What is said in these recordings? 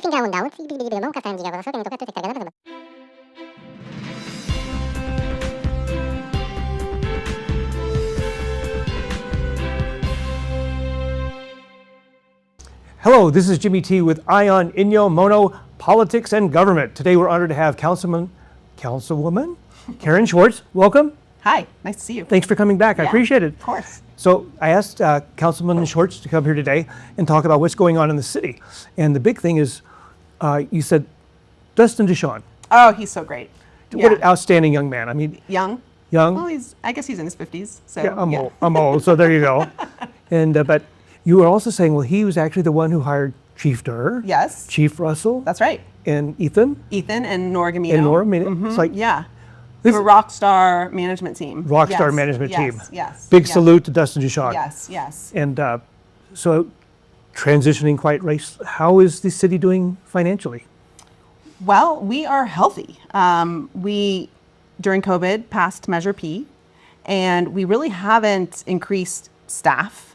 Hello, this is Jimmy T with Ion Inyo Mono Politics and Government. Today we're honored to have Councilwoman Karen Schwartz. Welcome. Hi, nice to see you. Thanks for coming back. I appreciate it. Of course. So I asked Councilman Schwartz to come here today and talk about what's going on in the city. And the big thing is, you said Dustin Deshawn. Oh, he's so great. What an outstanding young man. I mean, Young? young. Well, I guess he's in his 50s. So Yeah, I'm old, so there you go. And but you were also saying, well, he was actually the one who hired Chief Durr, Yes, Chief Russell, that's right. and Ethan, Ethan and Nora Gamino. and Nora. I mean, it's like Yeah. This- We're a rock star management team. rock star Yes, management yes, team. Yes. Big yes, salute to Dustin Deshawn. Yes, yes. And so transitioning quite race, how is the city doing financially? Well, we are healthy. We, during COVID, passed Measure P, and we really haven't increased staff.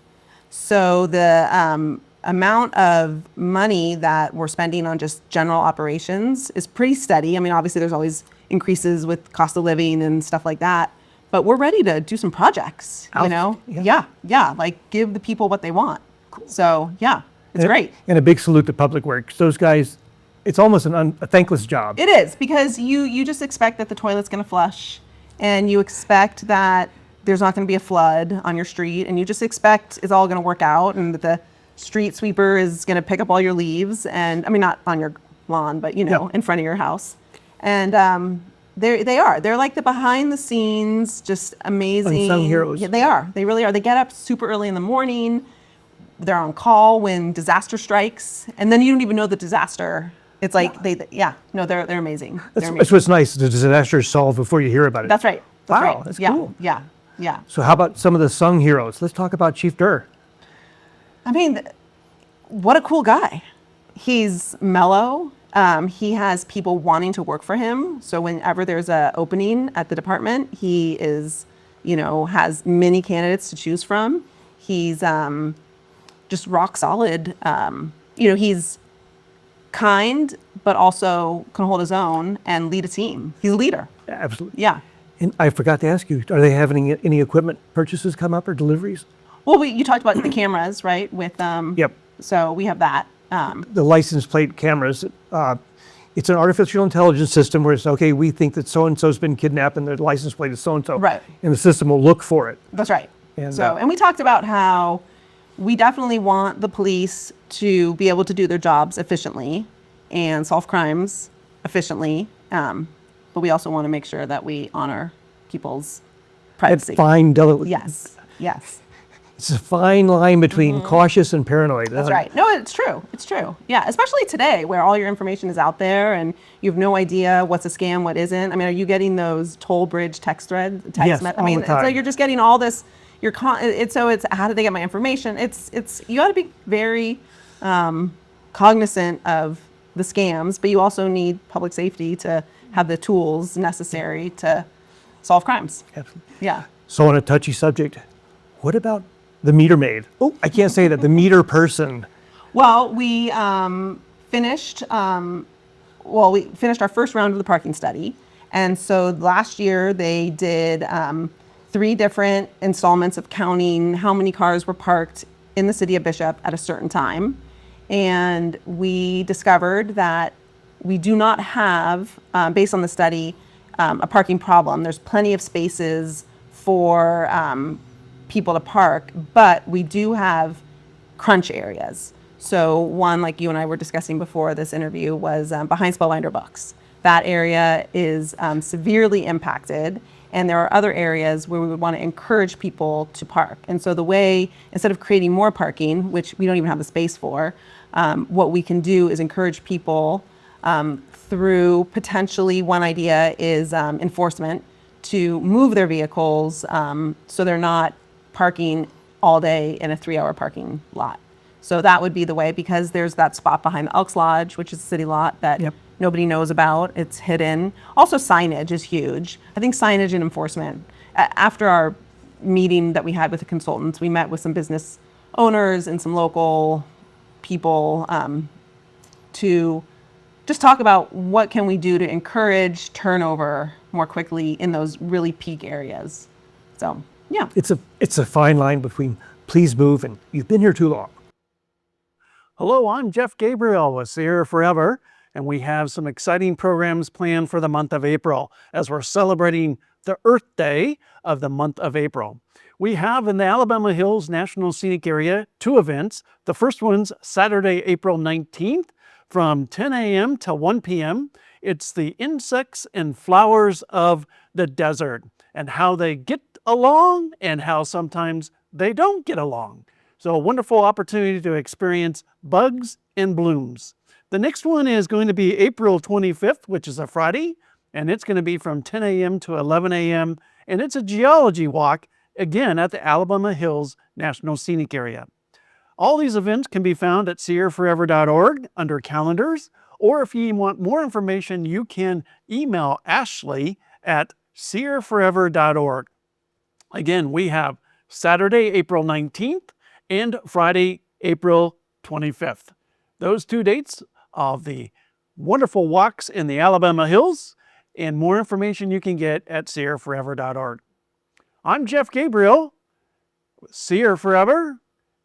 So the amount of money that we're spending on just general operations is pretty steady. I mean, obviously there's always increases with cost of living and stuff like that, but we're ready to do some projects, you know? Yeah, like give the people what they want. Cool. So yeah, it's great. And a big salute to Public Works. Those guys, it's almost a thankless job. It is, because you just expect that the toilet's gonna flush, and you expect that there's not gonna be a flood on your street, and you just expect it's all gonna work out, and that the street sweeper is gonna pick up all your leaves, and I mean, not on your lawn, but you know, in front of your house. And they're like the behind the scenes, just amazing. Unsung heroes. Yeah, they are, they really are. They get up super early in the morning, they're on call when disaster strikes, and then you don't even know the disaster. It's like they're amazing. That's what's nice. The disaster is solved before you hear about it. That's right. That's Wow, right. that's yeah, cool. Yeah. So how about some of the sung heroes? Let's talk about Chief Durr. I mean, what a cool guy. He's mellow. He has people wanting to work for him. So whenever there's an opening at the department, he is, has many candidates to choose from. He's just rock solid. He's kind, but also can hold his own and lead a team. He's a leader. Absolutely. Yeah. And I forgot to ask you, are they having any equipment purchases come up or deliveries? Well, you talked about the cameras, right? With Yep. So we have that. The license plate cameras, it's an artificial intelligence system where it's, okay, we think that so-and-so's been kidnapped and their license plate is so-and-so. Right. And the system will look for it. That's right. And, And we talked about how we definitely want the police to be able to do their jobs efficiently and solve crimes efficiently. But we also want to make sure that we honor people's privacy. Fine, delicate. Yes. It's a fine line between cautious and paranoid. That's right. No, it's true. It's true. Yeah, especially today where all your information is out there and you have no idea what's a scam, what isn't. I mean, are you getting those toll bridge text threads? Yes, all the time. So you're just getting all this. It's how did they get my information? It's you got to be very cognizant of the scams, but you also need public safety to have the tools necessary to solve crimes. Absolutely. Yeah. So on a touchy subject, what about the meter maid? Oh, I can't say that. The meter person. Well, we finished. We finished our first round of the parking study, and so last year they did 3 different installments of counting how many cars were parked in the city of Bishop at a certain time, and we discovered that we do not have, based on the study, a parking problem. There's plenty of spaces for people to park, but we do have crunch areas. So one, like you and I were discussing before this interview, was behind Spellbinder Books. That area is severely impacted, and there are other areas where we would want to encourage people to park. And so the way, instead of creating more parking, which we don't even have the space for, what we can do is encourage people through potentially, one idea is enforcement, to move their vehicles so they're not parking all day in a 3-hour parking lot. So that would be the way, because there's that spot behind the Elks Lodge, which is a city lot that nobody knows about. It's hidden. Also, signage is huge. I think signage and enforcement. After our meeting that we had with the consultants, we met with some business owners and some local people to just talk about what can we do to encourage turnover more quickly in those really peak areas. So, yeah. It's a fine line between please move and you've been here too long. Hello, I'm Jeff Gabriel with Sierra Forever, and we have some exciting programs planned for the month of April as we're celebrating the Earth Day of the month of April. We have in the Alabama Hills National Scenic Area 2 events. The first one's Saturday, April 19th from 10 a.m. to 1 p.m. It's the insects and flowers of the desert and how they get along and how sometimes they don't get along. So a wonderful opportunity to experience bugs and blooms. The next one is going to be April 25th, which is a Friday, and it's going to be from 10 a.m. to 11 a.m. And it's a geology walk, again, at the Alabama Hills National Scenic Area. All these events can be found at sierraforever.org under calendars, or if you want more information, you can email Ashley at sierraforever.org. Again, we have Saturday, April 19th, and Friday, April 25th. Those 2 dates of the wonderful walks in the Alabama Hills, and more information you can get at sierraforever.org. I'm Jeff Gabriel with Sierra Forever.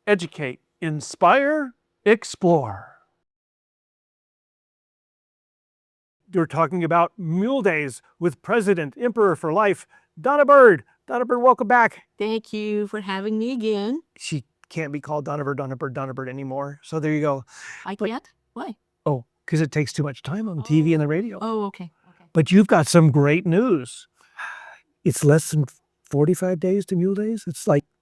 Educate, inspire, explore. You're talking about Mule Days with President, Emperor for Life, Donna Bird. Donna Bird, welcome back. Thank you for having me again. She can't be called Donna Bird anymore. So there you go. I can't? Why? Oh, because it takes too much time on TV and the radio. Oh, okay. But you've got some great news. It's less than 45 days to Mule Days.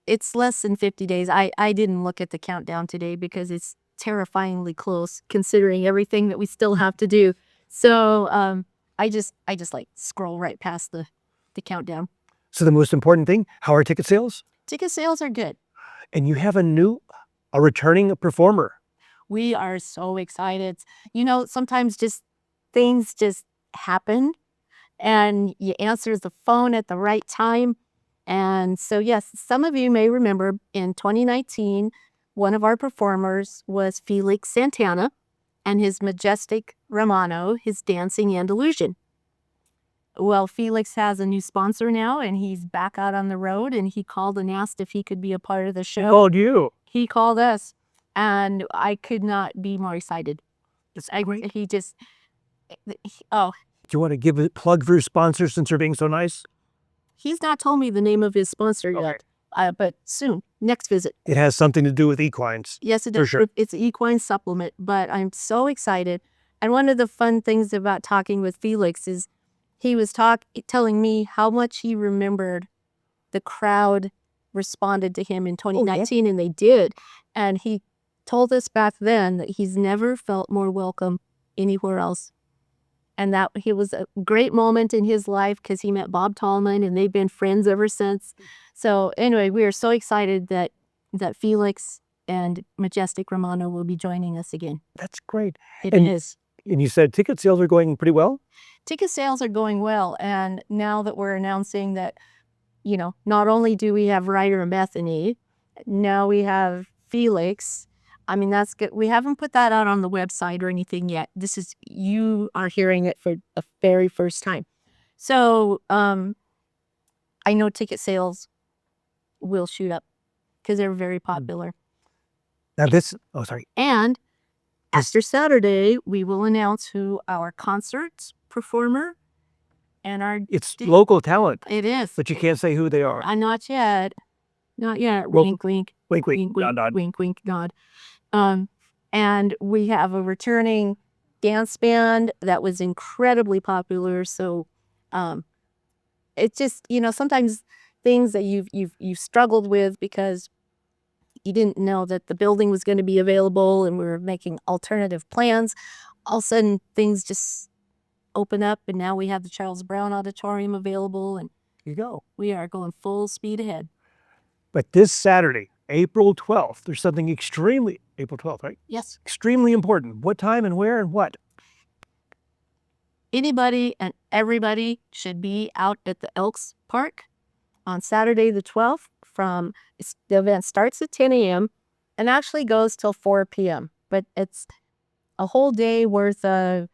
It's less than 50 days. I didn't look at the countdown today because it's terrifyingly close considering everything that we still have to do. So I just like scroll right past the countdown. So the most important thing, how are ticket sales? Ticket sales are good. And you have a returning performer. We are so excited. You know, sometimes things just happen and you answer the phone at the right time. And so, yes, some of you may remember in 2019, one of our performers was Felix Santana and his Majestic Romano, his Dancing Andalusian. Well, Felix has a new sponsor now, and he's back out on the road, and he called and asked if he could be a part of the show. He called you. He called us, and I could not be more excited. It's great. Do you want to give a plug for your sponsor since you're being so nice? He's not told me the name of his sponsor yet, but soon, next visit. It has something to do with equines. Yes, it does. For sure. It's an equine supplement, but I'm so excited. And one of the fun things about talking with Felix is he was telling me how much he remembered the crowd responded to him in 2019, and they did. And he told us back then that he's never felt more welcome anywhere else. And that it was a great moment in his life because he met Bob Tallman, and they've been friends ever since. So anyway, we are so excited that Felix and Majestic Romano will be joining us again. That's great. It is. And you said ticket sales are going pretty well? Ticket sales are going well. And now that we're announcing that, you know, not only do we have Ryder and Bethany, now we have Felix. I mean, that's good. We haven't put that out on the website or anything yet. You are hearing it for the very first time. So I know ticket sales will shoot up because they're very popular. Now And after Saturday, we will announce who our concert performer and it's local talent. It is. But you can't say who they are. Not yet. Not yet. Well, wink, wink. Wink, wink. Wink, wink, Nod, nod. wink, wink, nod. And we have a returning dance band that was incredibly popular. So it's just, you know, sometimes things that you've struggled with because you didn't know that the building was going to be available and we were making alternative plans. All of a sudden, things just open up, and now we have the Charles Brown Auditorium available, and Here you go. we are going full speed ahead. But this Saturday, April 12th, there's something April 12th, right? Yes. Extremely important. What time and where and what? Anybody and everybody should be out at the Elks Park on Saturday the 12th. The event starts at 10 a.m. and actually goes till 4 p.m. But it's a whole day worth of,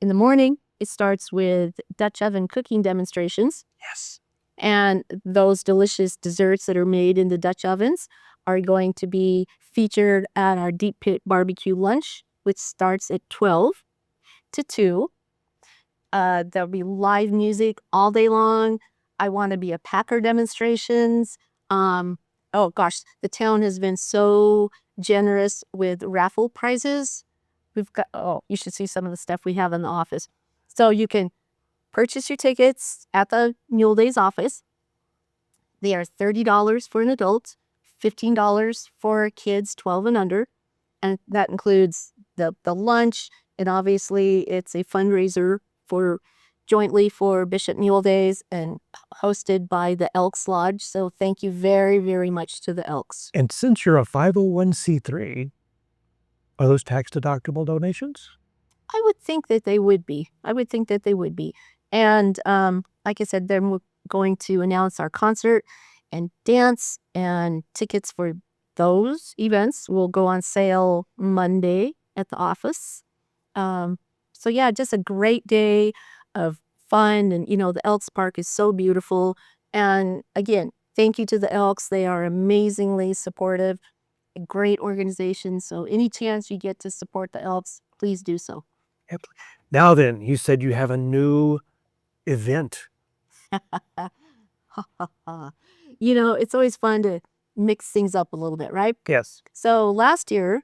in the morning, it starts with Dutch oven cooking demonstrations. Yes. And those delicious desserts that are made in the Dutch ovens are going to be featured at our deep pit barbecue lunch, which starts at 12 to 2. There'll be live music all day long. I want to be a Packer demonstrations. Oh gosh, the town has been so generous with raffle prizes. We've got, oh, you should see some of the stuff we have in the office. So you can purchase your tickets at the Mule Days office. They are $30 for an adult, $15 for kids 12 and under. And that includes the lunch. And obviously it's a fundraiser jointly for Bishop Mule Days and hosted by the Elks Lodge. So thank you very, very much to the Elks. And since you're a 501c3, are those tax-deductible donations? I would think that they would be. And like I said, they're going to announce our concert and dance, and tickets for those events will go on sale Monday at the office. So yeah, just a great day of fun. And, the Elks Park is so beautiful. And again, thank you to the Elks. They are amazingly supportive, a great organization. So any chance you get to support the Elks, please do so. Now then, you said you have a new event. It's always fun to mix things up a little bit, right? Yes. So last year,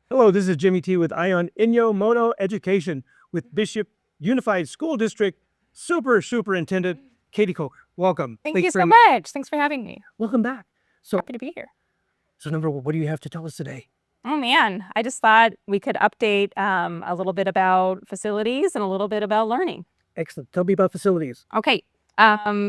Hello, this is Jimmy T with Ion Inyo Mono Education with Bishop Unified School District Superintendent Katie Kolker. Welcome. Thank Thanks you so very much. Thanks for having me. Welcome back. So, Happy to be here. number one, what do you have to tell us today? Oh man, I just thought we could update a little bit about facilities and a little bit about learning. Excellent. Tell me about facilities. Okay.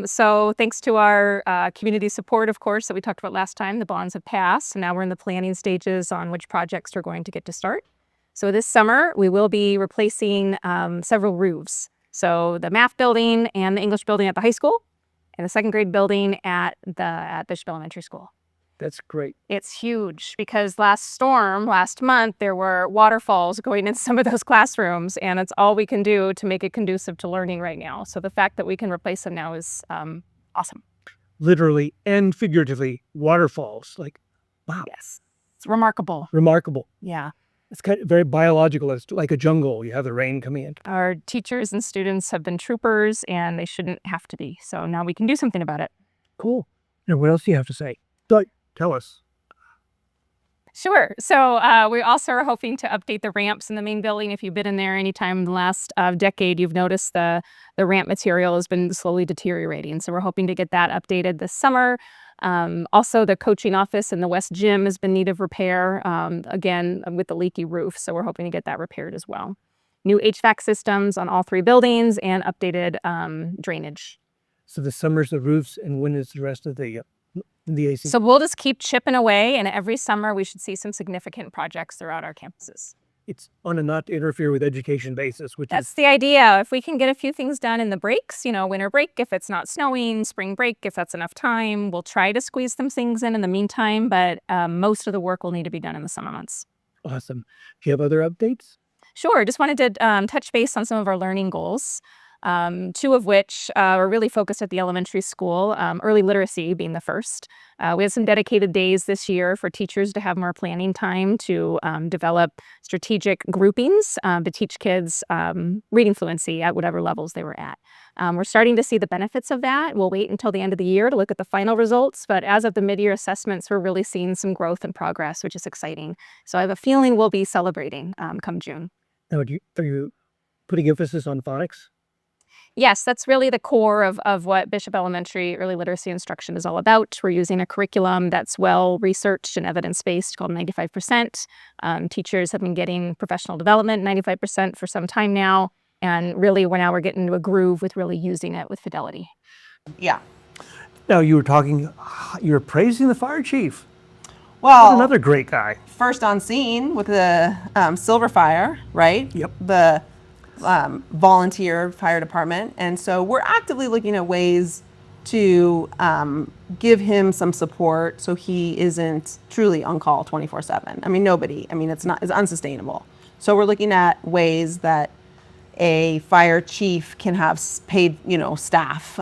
So thanks to our community support, of course, that we talked about last time, the bonds have passed. And now we're in the planning stages on which projects are going to get to start. So this summer, we will be replacing several roofs. So the math building and the English building at the high school and the second grade building at Bishop Elementary School. That's great. It's huge because last month, there were waterfalls going in some of those classrooms, and it's all we can do to make it conducive to learning right now. So the fact that we can replace them now is awesome. Literally and figuratively, waterfalls. Like, wow. Yes. It's remarkable. Remarkable. Yeah. It's kind of very biological. It's like a jungle. You have the rain coming in. Our teachers and students have been troopers, and they shouldn't have to be. So now we can do something about it. Cool. And what else do you have to say? Tell us. Sure. So we also are hoping to update the ramps in the main building. If you've been in there anytime in the last decade, you've noticed the ramp material has been slowly deteriorating. So we're hoping to get that updated this summer. Also, the coaching office in the West Gym has been in need of repair, again, with the leaky roof. So we're hoping to get that repaired as well. New HVAC systems on all 3 buildings and updated drainage. So the summer's the roofs, and when is the rest of the AC? So we'll just keep chipping away, and every summer we should see some significant projects throughout our campuses. It's on a not to interfere with education basis, which That's is the idea. If we can get a few things done in the breaks, winter break, if it's not snowing, spring break, if that's enough time, we'll try to squeeze some things in the meantime, but most of the work will need to be done in the summer months. awesome. Do you have other updates? Sure. Just wanted to touch base on some of our learning goals. two of which are really focused at the elementary school, early literacy being the first. We have some dedicated days this year for teachers to have more planning time to develop strategic groupings to teach kids reading fluency at whatever levels they were at. We're starting to see the benefits of that. We'll wait until the end of the year to look at the final results, but as of the mid-year assessments, we're really seeing some growth and progress, which is exciting. So I have a feeling we'll be celebrating come June. Now, are you putting emphasis on phonics? Yes, that's really the core of what Bishop Elementary early literacy instruction is all about. We're using a curriculum that's well researched and evidence-based called 95%. Teachers have been getting professional development 95% for some time now. And really, we're getting into a groove with really using it with fidelity. Yeah. Now, you were praising the fire chief. Well, What another great guy. first on scene with the Silver Fire, right? Yep. The volunteer fire department. And so we're actively looking at ways to give him some support so he isn't truly on call 24/7. I mean, it's unsustainable. So we're looking at ways that a fire chief can have paid, staff,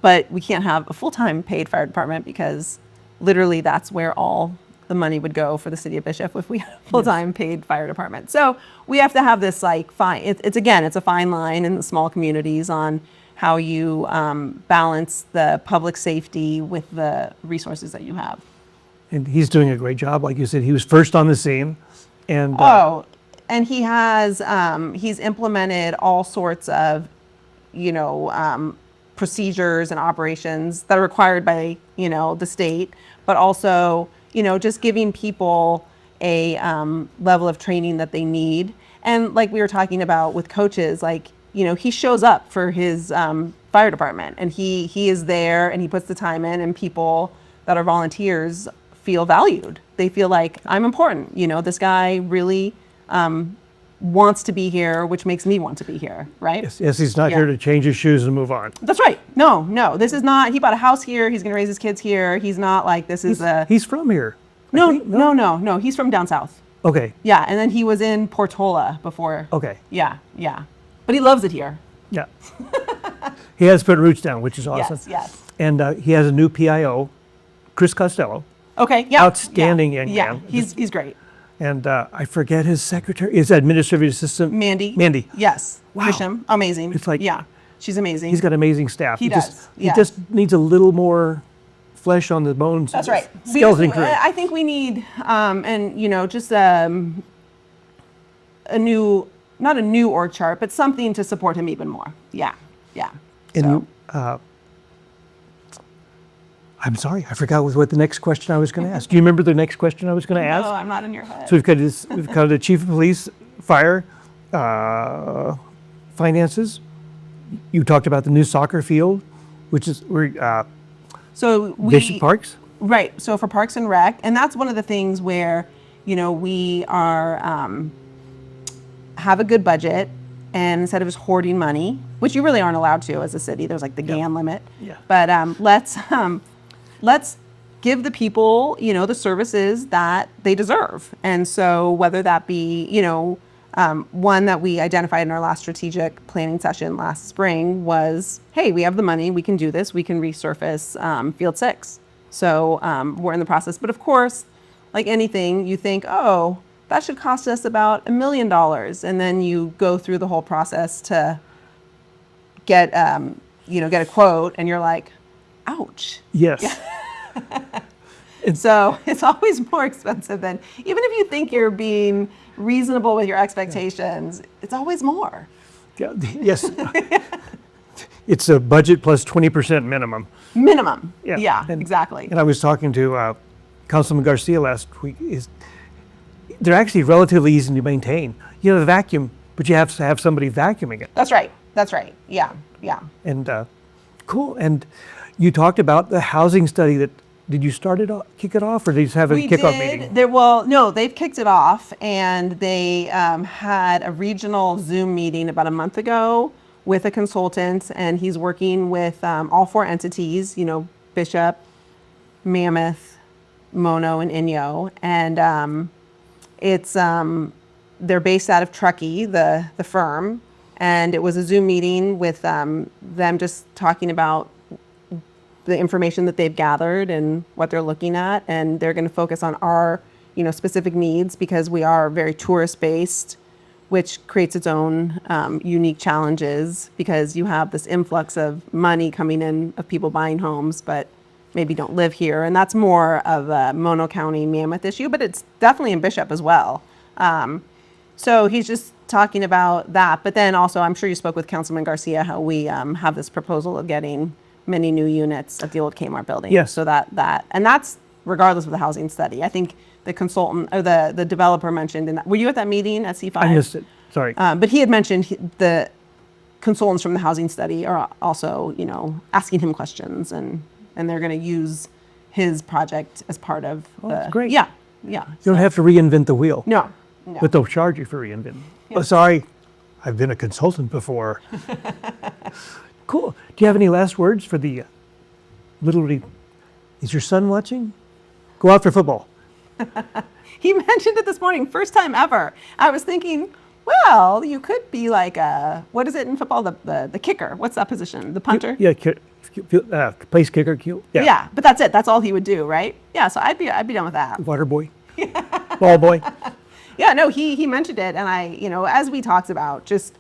but we can't have a full-time paid fire department because literally that's where all the money would go for the city of Bishop if we had a full-time paid fire department. So we have to have this fine. It's a fine line in the small communities on how you balance the public safety with the resources that you have. And he's doing a great job. Like you said, he was first on the scene. And And he has he's implemented all sorts of procedures and operations that are required by the state, but also just giving people a level of training that they need. And like we were talking about with coaches, he shows up for his fire department, and he is there, and he puts the time in, and people that are volunteers feel valued. They feel like I'm important. This guy really wants to be here, which makes me want to be here, right? yes, he's not here to change his shoes and move on. That's right. No, this is not, he bought a house here, he's gonna raise his kids here. He's not like, He's from here. No, he's from down south. Okay. Yeah, and then he was in Portola before. Okay. Yeah. But he loves it here. Yeah. He has put roots down, which is awesome. Yes. And he has a new PIO, Chris Costello. Okay, yeah. Outstanding young Yeah, man. he's great. And I forget his secretary, his administrative assistant. Mandy. Yes. Wow. Grisham, amazing. It's like- yeah, she's amazing. He's got amazing staff. He does, He yeah. just needs a little more flesh on the bones. That's right. Skeleton crew. I think we need, just a new, not a new org chart, but something to support him even more. Yeah. And So- you, I'm sorry, I forgot what the next question I was going to ask. Do you remember the next question I was going to ask? No, I'm not in your head. So we've got the chief of police, fire, finances. You talked about the new soccer field, which is So Bishop Parks. Right. So for Parks and Rec, and that's one of the things where, we are, have a good budget, and instead of just hoarding money, which you really aren't allowed to as a city, there's like the GAN limit. Yeah. But let's give the people, the services that they deserve. And so whether that be, one that we identified in our last strategic planning session last spring was, hey, we have the money, we can do this, we can resurface Field 6. So we're in the process. But of course, like anything, you think, oh, that should cost us about $1 million. And then you go through the whole process to get a quote, and you're like, ouch. Yes. So it's always more expensive than, even if you think you're being reasonable with your expectations, it's always more. Yeah, yes. It's a budget plus 20% minimum. Minimum. Yeah. Yeah, And- exactly. And I was talking to Councilman Garcia last week. They're actually relatively easy to maintain. You have a vacuum, but you have to have somebody vacuuming it. That's right. Yeah. And cool. And you talked about the housing study did you kick it off, or did you just have a kickoff meeting? No, they've kicked it off, and they had a regional Zoom meeting about a month ago with a consultant, and he's working with all 4 entities, Bishop, Mammoth, Mono, and Inyo. And it's they're based out of Truckee, the firm, And it was a Zoom meeting with them just talking about the information that they've gathered and what they're looking at. And they're going to focus on our, specific needs because we are very tourist based, which creates its own unique challenges because you have this influx of money coming in of people buying homes, but maybe don't live here. And that's more of a Mono County Mammoth issue, but it's definitely in Bishop as well. So he's just talking about that. But then also, I'm sure you spoke with Councilman Garcia, how we have this proposal of getting many new units at the old Kmart building. Yes. So and that's regardless of the housing study. I think the consultant or the developer mentioned in that. Were you at that meeting at C5? I missed it. Sorry. But he had mentioned the consultants from the housing study are also, asking him questions and they're going to use his project as part of that's great. Yeah. Yeah. You don't have to reinvent the wheel. No. But they'll charge you for reinventing. Oh, sorry. I've been a consultant before. Cool. Do you have any last words for the literally? Is your son watching? Go out for football. He mentioned it this morning, first time ever. I was thinking, well, you could be like what is it in football? The kicker. What's that position? The punter? Yeah, place kicker. Yeah, but that's it. That's all he would do, right? Yeah, so I'd be done with that. Water boy. Ball boy. Yeah, no, he mentioned it, and I, as we talked about, just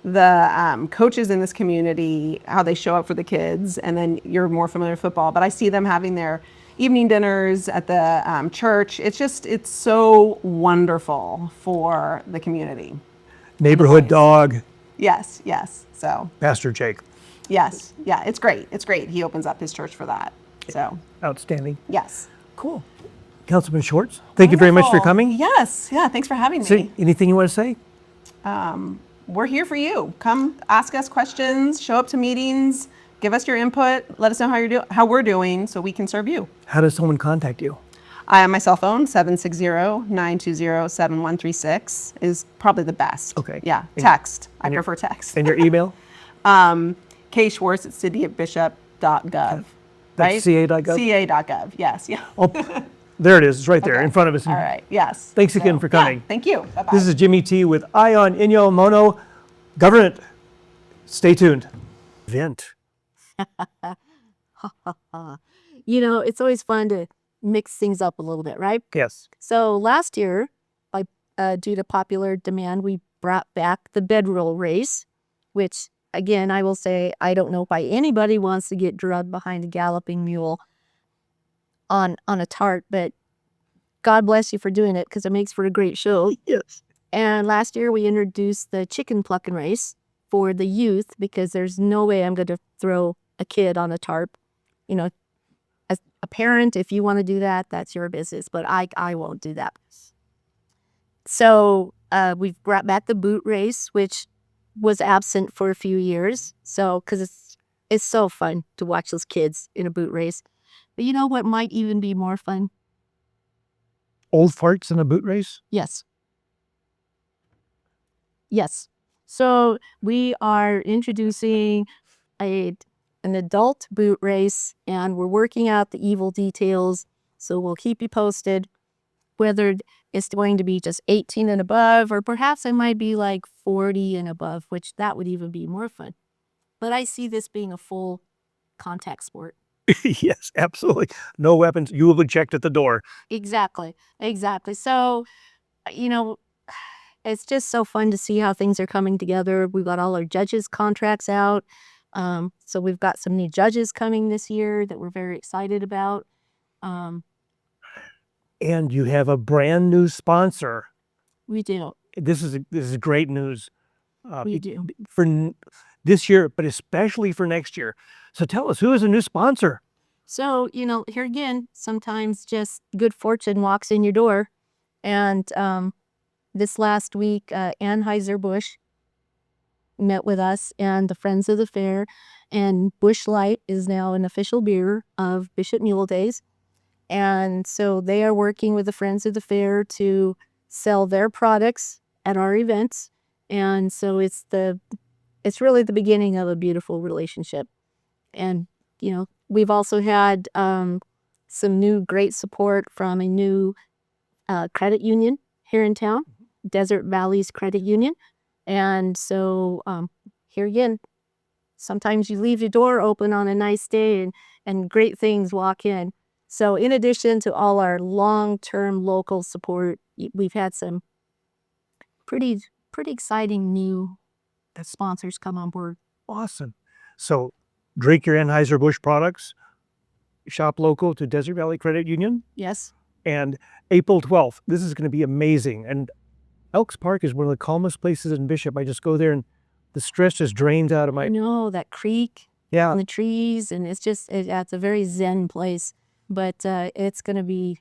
the coaches in this community, how they show up for the kids, and then you're more familiar with football, but I see them having their evening dinners at the church. It's so wonderful for the community. Neighborhood dog. Yes. So, Pastor Jake. yes. Yeah, it's great. It's great. He opens up his church for that. So, Outstanding. yes. Cool. Councilman Schwartz, thank you very much for Wonderful. coming. Yes. Yeah, thanks for having me. See, anything you want to say? We're here for you. Come ask us questions, show up to meetings, give us your input, let us know how we're doing so we can serve you. How does someone contact you? I have my cell phone, 760-920-7136 is probably the best. Okay. Yeah, text. I your- prefer text. And your email? Schwartz at city@bishop.gov. That's Right? ca.gov? ca.gov, yes. Yeah. Oh, there it is. It's right there in front of us. All right, yes. Thanks again for coming. Yeah, thank you. Bye-bye. This is Jimmy T with Ion Inyo Mono Government. Stay tuned. Vent. It's always fun to mix things up a little bit, right? Yes. So last year, due to popular demand, we brought back the bedroll race, which, again, I will say, I don't know why anybody wants to get drugged behind a galloping mule on a tart, but God bless you for doing it because it makes for a great show. Yes. And last year we introduced the chicken plucking race for the youth because there's no way I'm going to throw a kid on a tarp. As a parent, if you want to do that, that's your business, but I won't do that. So we've brought back the boot race, which was absent for a few years. So, because it's so fun to watch those kids in a boot race. But you know what might even be more fun? Old farts in a boot race? Yes. So we are introducing an adult boot race, and we're working out the evil details. So we'll keep you posted whether it's going to be just 18 and above, or perhaps it might be like 40 and above, which that would even be more fun. But I see this being a full contact sport. Yes, absolutely. No weapons. You will be checked at the door. Exactly. So, it's just so fun to see how things are coming together. We've got all our judges' contracts out. So we've got some new judges coming this year that we're very excited about. And you have a brand new sponsor. We do. This is great news. We do. For this year, but especially for next year. So tell us, who is a new sponsor? So, here again, sometimes just good fortune walks in your door. And this last week, Anheuser-Busch met with us and the Friends of the Fair. And Busch Light is now an official beer of Bishop Mule Days. And so they are working with the Friends of the Fair to sell their products at our events. And so it's really the beginning of a beautiful relationship. And, we've also had some new great support from a new credit union here in town, Desert Valleys Credit Union. And so here again, sometimes you leave your door open on a nice day and great things walk in. So in addition to all our long-term local support, we've had some pretty exciting new sponsors come on board. Awesome. So drink your Anheuser-Busch products, shop local to Desert Valley Credit Union, Yes. and April 12th, this is going to be amazing. And Elks Park is one of the calmest places in Bishop. I just go there and the stress just drains out of I my, know that creek yeah, and the trees, and it's a very zen place. But it's gonna be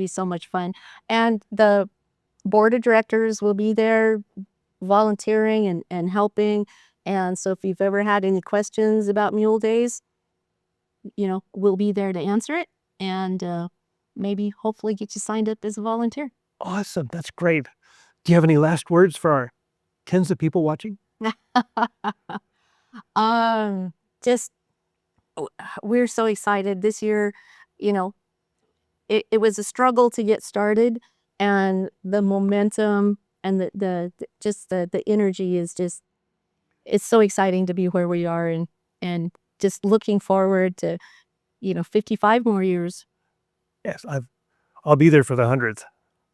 so much fun, and the board of directors will be there volunteering and helping. And so if you've ever had any questions about Mule Days, we'll be there to answer it, and maybe hopefully get you signed up as a volunteer. awesome. That's great. Do you have any last words for our tens of people watching? Just we're so excited this year. It was a struggle to get started, and the momentum and the energy is just, it's so exciting to be where we are, and just looking forward to 55 more years. Yes, I'll be there for the 100th.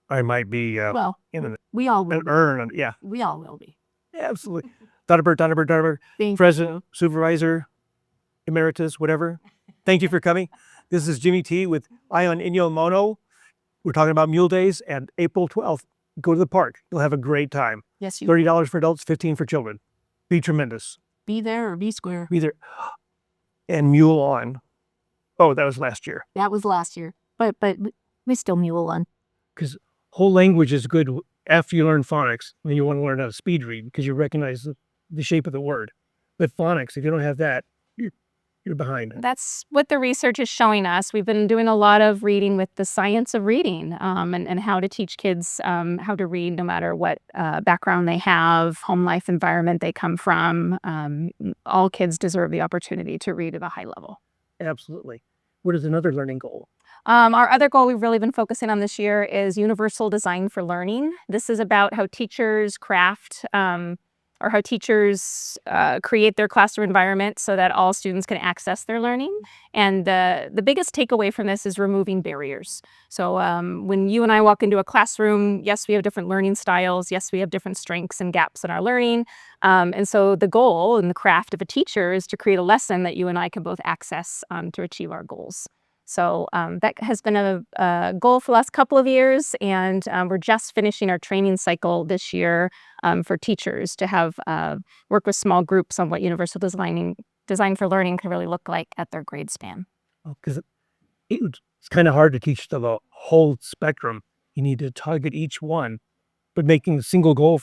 I might be Well, in we all will an be. urn. Yeah, We all will be. absolutely. Donnerbert, Thank President, you. Supervisor, Emeritus, whatever. Thank you for coming. This is Jimmy T with Eye on Inyo Mono. We're talking about Mule Days, and April 12th, go to the park. You'll have a great time. Yes, you $30 for adults, $15 for children. Be tremendous. be there or be square. Be there. And Mule on. Oh, that was last year. That was last year, but we still Mule on. Because whole language is good after you learn phonics. When you want to learn how to speed read, because you recognize the shape of the word. But phonics, if you don't have that, you're behind. That's what the research is showing us. We've been doing a lot of reading with the science of reading, and how to teach kids how to read no matter what background they have, home life environment they come from. All kids deserve the opportunity to read at a high level. Absolutely. What is another learning goal? Our other goal we've really been focusing on this year is universal design for learning. This is about how teachers craft or how teachers create their classroom environment so that all students can access their learning. And the biggest takeaway from this is removing barriers. So when you and I walk into a classroom, yes, we have different learning styles. Yes, we have different strengths and gaps in our learning. And so the goal and the craft of a teacher is to create a lesson that you and I can both access to achieve our goals. So that has been a goal for the last couple of years, and we're just finishing our training cycle this year for teachers to have work with small groups on what universal design for learning can really look like at their grade span. Because it's kind of hard to teach the whole spectrum. You need to target each one, but making a single goal,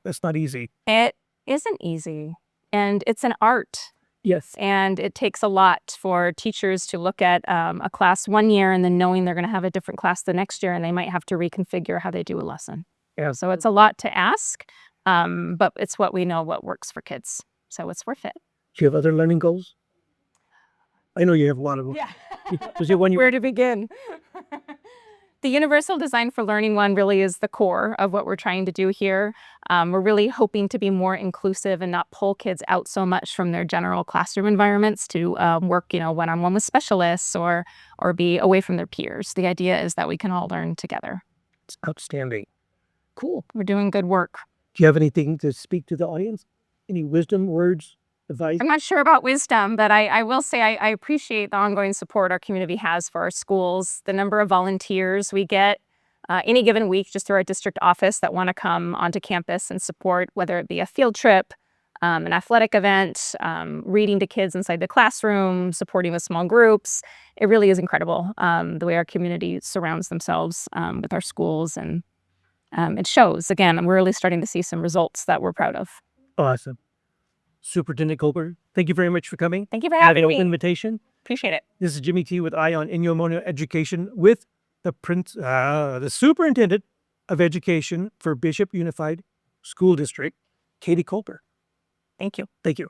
that's not easy. It isn't easy, and it's an art. Yes. And it takes a lot for teachers to look at a class one year and then knowing they're going to have a different class the next year, and they might have to reconfigure how they do a lesson. Yeah. So it's a lot to ask, but it's what we know what works for kids. So it's worth it. Do you have other learning goals? I know you have a lot of them. Yeah. Was it one you Where to begin? The universal design for learning one really is the core of what we're trying to do here. We're really hoping to be more inclusive and not pull kids out so much from their general classroom environments to work, one-on-one with specialists or be away from their peers. The idea is that we can all learn together. It's outstanding. Cool. We're doing good work. Do you have anything to speak to the audience? Any wisdom, words, advice? I'm not sure about wisdom, but I will say I appreciate the ongoing support our community has for our schools, the number of volunteers we get any given week just through our district office that want to come onto campus and support, whether it be a field trip, an athletic event, reading to kids inside the classroom, supporting with small groups. It really is incredible the way our community surrounds themselves with our schools, and it shows. Again, we're really starting to see some results that we're proud of. Awesome. Superintendent Kolker, thank you very much for coming. Thank you for having An me. invitation. Appreciate it. This is Jimmy T with Eye on Inyo Mono Education with the Superintendent of Education for Bishop Unified School District, Katie Kolker. Thank you. Thank you.